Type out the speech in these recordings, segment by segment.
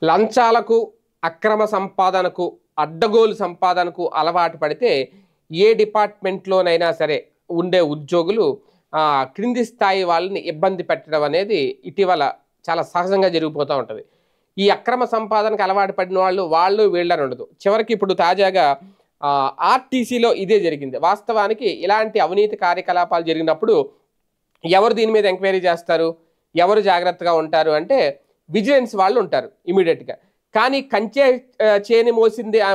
లంచాలకు, అక్రమ సంపాదనకు, అడ్డగోలు సంపాదనకు అలవాటు పడితే ఏ డిపార్ట్మెంట్లోనైనా సరే ఉండే ఉద్యోగులు క్రింది స్థాయి వాళ్ళని ఇబ్బంది పెట్టడం అనేది ఇటీవల చాలా సహజంగా జరిగిపోతూ ఉంటుంది. ఈ అక్రమ సంపాదనకు అలవాటు పడిన వాళ్ళు వీళ్ళని ఉండదు. చివరికి ఇప్పుడు తాజాగా ఆర్టీసీలో ఇదే జరిగింది. వాస్తవానికి ఇలాంటి అవినీతి కార్యకలాపాలు జరిగినప్పుడు ఎవరు దీని మీద ఎంక్వైరీ చేస్తారు, ఎవరు జాగ్రత్తగా ఉంటారు అంటే విజిలెన్స్ వాళ్ళు ఉంటారు ఇమీడియట్గా. కానీ కంచె చేని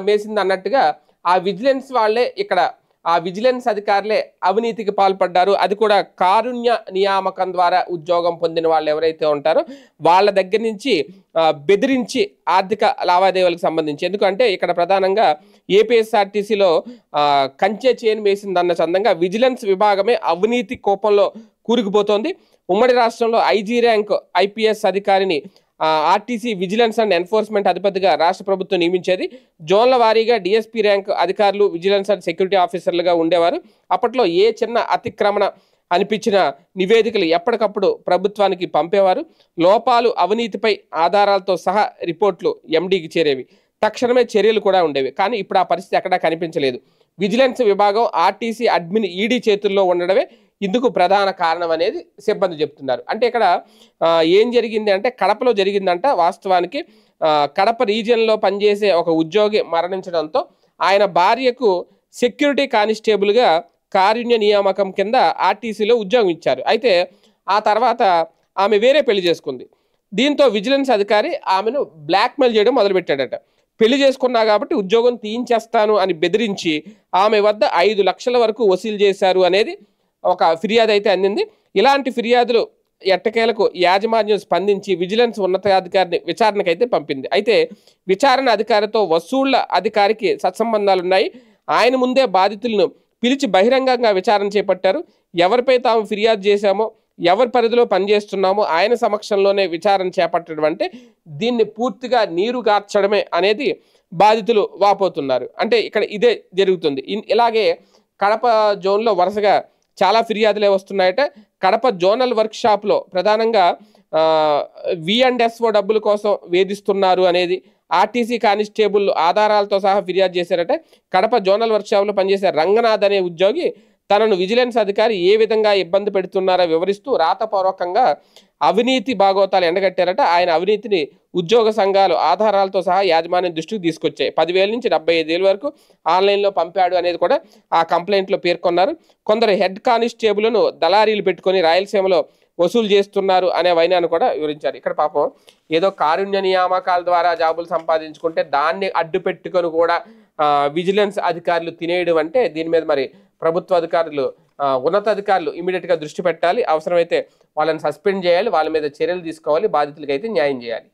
మేసింది అన్నట్టుగా ఆ విజిలెన్స్ వాళ్ళే ఇక్కడ ఆ విజిలెన్స్ అధికారులే అవినీతికి పాల్పడ్డారు. అది కూడా కారుణ్య నియామకం ద్వారా ఉద్యోగం పొందిన వాళ్ళు ఎవరైతే ఉంటారో వాళ్ళ దగ్గర నుంచి బెదిరించి ఆర్థిక లావాదేవీలకు సంబంధించి, ఎందుకంటే ఇక్కడ ప్రధానంగా ఏపీఎస్ఆర్టీసీలో కంచె చేను వేసిందన్న చందంగా విజిలెన్స్ విభాగమే అవినీతి కోపంలో కూరుకుపోతోంది. ఉమ్మడి రాష్ట్రంలో ఐజీ ర్యాంక్ ఐపీఎస్ అధికారిని ఆర్టీసీ విజిలెన్స్ అండ్ ఎన్ఫోర్స్మెంట్ అధిపతిగా రాష్ట్ర ప్రభుత్వం నియమించేది. జోన్ల వారీగా డిఎస్పీ ర్యాంక్ అధికారులు విజిలెన్స్ అండ్ సెక్యూరిటీ ఆఫీసర్లుగా ఉండేవారు. అప్పట్లో ఏ చిన్న అతిక్రమణ అనిపించిన నివేదికలు ఎప్పటికప్పుడు ప్రభుత్వానికి పంపేవారు. లోపాలు, అవినీతిపై ఆధారాలతో సహా రిపోర్ట్లు ఎండీకి చేరేవి. తక్షణమే చర్యలు కూడా ఉండేవి. కానీ ఇప్పుడు ఆ పరిస్థితి ఎక్కడా కనిపించలేదు. విజిలెన్స్ విభాగం ఆర్టీసీ అడ్మిన్ ఈడీ చేతుల్లో ఉండడమే ఇందుకు ప్రధాన కారణం అనేది సిబ్బంది చెప్తున్నారు. అంటే ఇక్కడ ఏం జరిగింది అంటే కడపలో జరిగిందంట. వాస్తవానికి కడప రీజియన్లో పనిచేసే ఒక ఉద్యోగి మరణించడంతో ఆయన భార్యకు సెక్యూరిటీ కానిస్టేబుల్గా కారుణ్య నియామకం కింద ఆర్టీసీలో ఉద్యోగం ఇచ్చారు. అయితే ఆ తర్వాత ఆమె వేరే పెళ్లి చేసుకుంది. దీంతో విజిలెన్స్ అధికారి ఆమెను బ్లాక్మెయిల్ చేయడం మొదలుపెట్టాడట. పెళ్లి చేసుకున్నా కాబట్టి ఉద్యోగం తీయించేస్తాను అని బెదిరించి ఆమె వద్ద 5 లక్షల వరకు వసూలు చేశారు అనేది ఒక ఫిర్యాదు అయితే అందింది. ఇలాంటి ఫిర్యాదులు ఎట్టకేలకు యాజమాన్యం స్పందించి విజిలెన్స్ ఉన్నతాధికారిని విచారణకైతే పంపింది. అయితే విచారణ అధికారితో వసూళ్ల అధికారికి సత్సంబంధాలున్నాయి. ఆయన ముందే బాధితులను పిలిచి బహిరంగంగా విచారణ చేపట్టారు. ఎవరిపై తాము ఫిర్యాదు చేశామో, ఎవరి పరిధిలో పనిచేస్తున్నామో ఆయన సమక్షంలోనే విచారణ చేపట్టడం అంటే దీన్ని పూర్తిగా నీరుగార్చడమే అనేది బాధితులు వాపోతున్నారు. అంటే ఇక్కడ ఇదే జరుగుతుంది. ఇలాగే కడప జోన్లో వరుసగా చాలా ఫిర్యాదులే వస్తున్నాయట. కడప జోనల్ వర్క్షాప్లో ప్రధానంగా V&SO డబ్బుల కోసం వేధిస్తున్నారు అనేది ఆర్టీసీ కానిస్టేబుల్ ఆధారాలతో సహా ఫిర్యాదు చేశారట. కడప జోనల్ వర్క్షాప్లో పనిచేసే రంగనాథ్ అనే ఉద్యోగి తనను విజిలెన్స్ అధికారి ఏ విధంగా ఇబ్బంది పెడుతున్నారో వివరిస్తూ రాతపూర్వకంగా అవినీతి భాగోతాలు ఎండగట్టారట. ఆయన అవినీతిని ఉద్యోగ సంఘాలు ఆధారాలతో సహా యాజమాన్యం దృష్టికి తీసుకొచ్చాయి. 10,000 నుంచి 75,000 వరకు ఆన్లైన్లో పంపాడు అనేది కూడా ఆ కంప్లైంట్లో పేర్కొన్నారు. కొందరు హెడ్ కానిస్టేబుల్ను దళారీలు పెట్టుకొని రాయలసీమలో వసూలు చేస్తున్నారు అనే వైనాన్ని కూడా వివరించారు. ఇక్కడ పాపం ఏదో కారుణ్య నియామకాల ద్వారా జాబులు సంపాదించుకుంటే దాన్ని అడ్డు పెట్టుకొని కూడా విజిలెన్స్ అధికారులు తినేయడం అంటే దీని మీద మరి ప్రభుత్వ అధికారులు, ఉన్నతాధికారులు ఇమీడియట్గా దృష్టి పెట్టాలి. అవసరమైతే వాళ్ళని సస్పెండ్ చేయాలి, వాళ్ళ మీద చర్యలు తీసుకోవాలి, బాధితులకైతే న్యాయం చేయాలి.